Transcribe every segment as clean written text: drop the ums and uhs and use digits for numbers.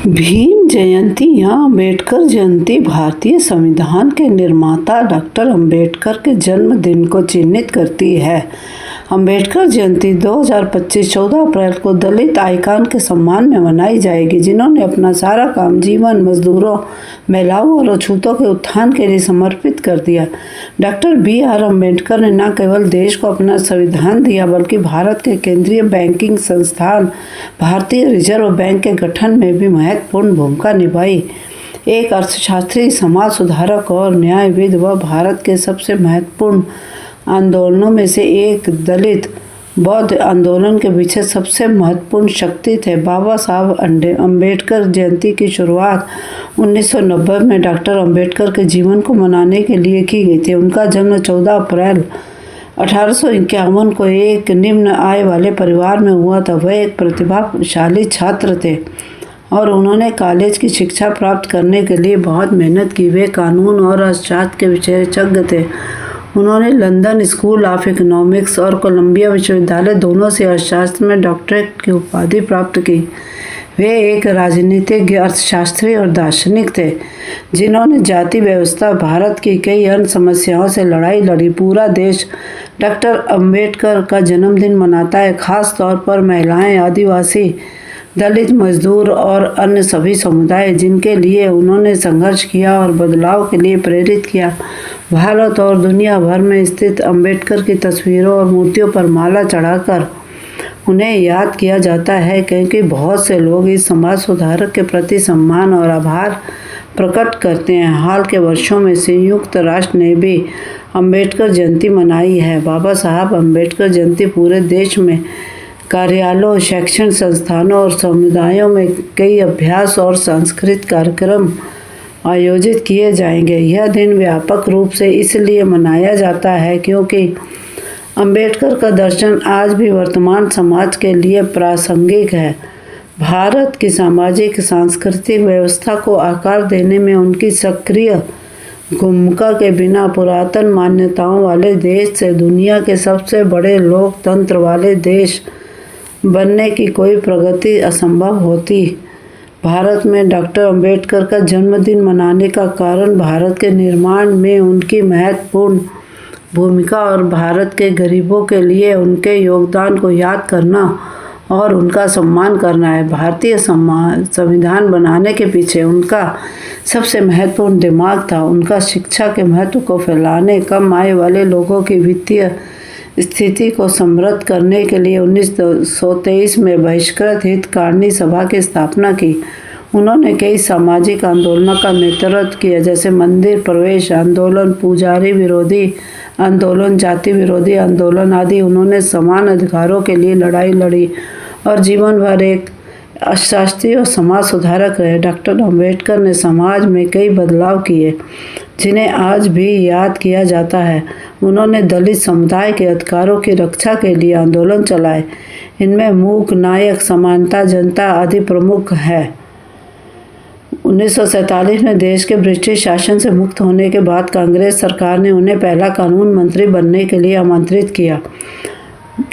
भीम जयंती या अम्बेडकर जयंती भारतीय संविधान के निर्माता डॉक्टर अम्बेडकर के जन्मदिन को चिन्हित करती है। अम्बेडकर जयंती 2025 14 अप्रैल को दलित आइकॉन के सम्मान में मनाई जाएगी, जिन्होंने अपना सारा काम जीवन, मजदूरों, महिलाओं और अछूतों के उत्थान के लिए समर्पित कर दिया। डॉक्टर BR अम्बेडकर ने न केवल देश को अपना संविधान दिया, बल्कि भारत के केंद्रीय बैंकिंग संस्थान भारतीय रिजर्व बैंक के गठन में भी महत्वपूर्ण भूमिका निभाई। एक अर्थशास्त्री, समाज सुधारक और न्यायविद, वह भारत के सबसे महत्वपूर्ण आंदोलनों में से एक दलित बौद्ध आंदोलन के पीछे सबसे महत्वपूर्ण शक्ति थे। बाबा साहब अम्बेडकर जयंती की शुरुआत 1990 में डॉक्टर अम्बेडकर के जीवन को मनाने के लिए की गई थी। उनका जन्म 14 अप्रैल 1851 को एक निम्न आय वाले परिवार में हुआ था। वह एक प्रतिभाशाली छात्र थे और उन्होंने कॉलेज की शिक्षा प्राप्त करने के लिए बहुत मेहनत की। वे कानून और अर्थशास्त्र के विशेषज्ञ थे। उन्होंने लंदन स्कूल ऑफ इकोनॉमिक्स और कोलंबिया विश्वविद्यालय दोनों से अर्थशास्त्र में डॉक्टरेट की उपाधि प्राप्त की। वे एक राजनीतिज्ञ, अर्थशास्त्री और दार्शनिक थे, जिन्होंने जाति व्यवस्था, भारत की कई अन्य समस्याओं से लड़ाई लड़ी। पूरा देश डॉक्टर अम्बेडकर का जन्मदिन मनाता है, खास तौर पर महिलाएं, आदिवासी, दलित, मजदूर और अन्य सभी समुदाय जिनके लिए उन्होंने संघर्ष किया और बदलाव के लिए प्रेरित किया। भारत और दुनिया भर में स्थित अम्बेडकर की तस्वीरों और मूर्तियों पर माला चढ़ाकर उन्हें याद किया जाता है, क्योंकि बहुत से लोग इस समाज सुधारक के प्रति सम्मान और आभार प्रकट करते हैं। हाल के वर्षों में संयुक्त राष्ट्र ने भी अम्बेडकर जयंती मनाई है। बाबा साहब अम्बेडकर जयंती पूरे देश में कार्यालयों, शैक्षणिक संस्थानों और समुदायों में कई अभ्यास और सांस्कृतिक कार्यक्रम आयोजित किए जाएंगे। यह दिन व्यापक रूप से इसलिए मनाया जाता है क्योंकि अम्बेडकर का दर्शन आज भी वर्तमान समाज के लिए प्रासंगिक है। भारत की सामाजिक सांस्कृतिक व्यवस्था को आकार देने में उनकी सक्रिय भूमिका के बिना पुरातन मान्यताओं वाले देश से दुनिया के सबसे बड़े लोकतंत्र वाले देश बनने की कोई प्रगति असंभव होती। भारत में डॉक्टर अम्बेडकर का जन्मदिन मनाने का कारण भारत के निर्माण में उनकी महत्वपूर्ण भूमिका और भारत के गरीबों के लिए उनके योगदान को याद करना और उनका सम्मान करना है। भारतीय संविधान बनाने के पीछे उनका सबसे महत्वपूर्ण दिमाग था। उनका शिक्षा के महत्व को फैलाने, कम आय वाले लोगों की वित्तीय स्थिति को समृद्ध करने के लिए 1923 में बहिष्कृत हितकारिणी सभा की स्थापना की। उन्होंने कई सामाजिक आंदोलनों का नेतृत्व किया, जैसे मंदिर प्रवेश आंदोलन, पुजारी विरोधी आंदोलन, जाति विरोधी आंदोलन आदि। उन्होंने समान अधिकारों के लिए लड़ाई लड़ी और जीवन भर एक अर्थशास्त्री और समाज सुधारक रहे। डॉक्टर अम्बेडकर ने समाज में कई बदलाव किए, जिन्हें आज भी याद किया जाता है। उन्होंने दलित समुदाय के अधिकारों की रक्षा के लिए आंदोलन चलाए। इनमें मूक नायक, समानता जनता आदि प्रमुख है। 1947 में देश के ब्रिटिश शासन से मुक्त होने के बाद कांग्रेस सरकार ने उन्हें पहला कानून मंत्री बनने के लिए आमंत्रित किया।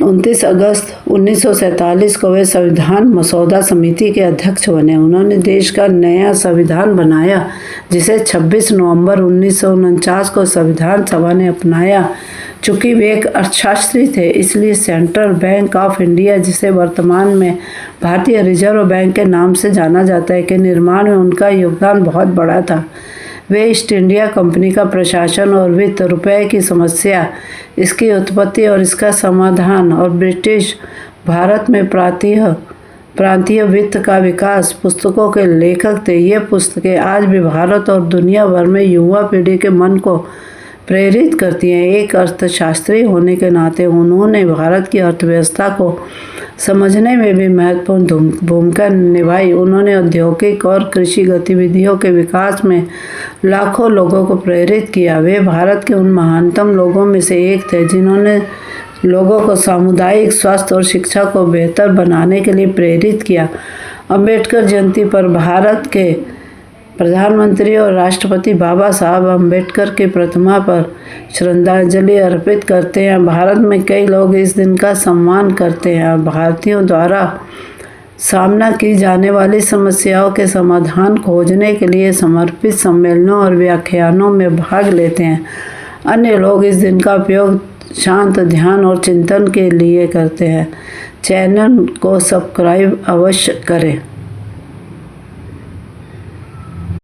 29 अगस्त 1947 को वे संविधान मसौदा समिति के अध्यक्ष बने। उन्होंने देश का नया संविधान बनाया, जिसे 26 नवंबर 1949 को संविधान सभा ने अपनाया। चूंकि वे एक अर्थशास्त्री थे, इसलिए सेंट्रल बैंक ऑफ इंडिया, जिसे वर्तमान में भारतीय रिजर्व बैंक के नाम से जाना जाता है, के निर्माण में उनका योगदान बहुत बड़ा था। वे ईस्ट इंडिया कंपनी का प्रशासन और वित्त, रुपए की समस्या, इसकी उत्पत्ति और इसका समाधान, और ब्रिटिश भारत में प्रांतीय वित्त का विकास पुस्तकों के लेखक थे। ये पुस्तकें आज भी भारत और दुनिया भर में युवा पीढ़ी के मन को प्रेरित करती हैं। एक अर्थशास्त्री होने के नाते उन्होंने भारत की अर्थव्यवस्था को समझने में भी महत्वपूर्ण भूमिका निभाई। उन्होंने औद्योगिक और कृषि गतिविधियों के विकास में लाखों लोगों को प्रेरित किया। वे भारत के उन महानतम लोगों में से एक थे, जिन्होंने लोगों को सामुदायिक स्वास्थ्य और शिक्षा को बेहतर बनाने के लिए प्रेरित किया। अम्बेडकर जयंती पर भारत के प्रधानमंत्री और राष्ट्रपति बाबा साहब अम्बेडकर की प्रतिमा पर श्रद्धांजलि अर्पित करते हैं। भारत में कई लोग इस दिन का सम्मान करते हैं। भारतीयों द्वारा सामना की जाने वाली समस्याओं के समाधान खोजने के लिए समर्पित सम्मेलनों और व्याख्यानों में भाग लेते हैं। अन्य लोग इस दिन का उपयोग शांत ध्यान और चिंतन के लिए करते हैं। चैनल को सब्सक्राइब अवश्य करें।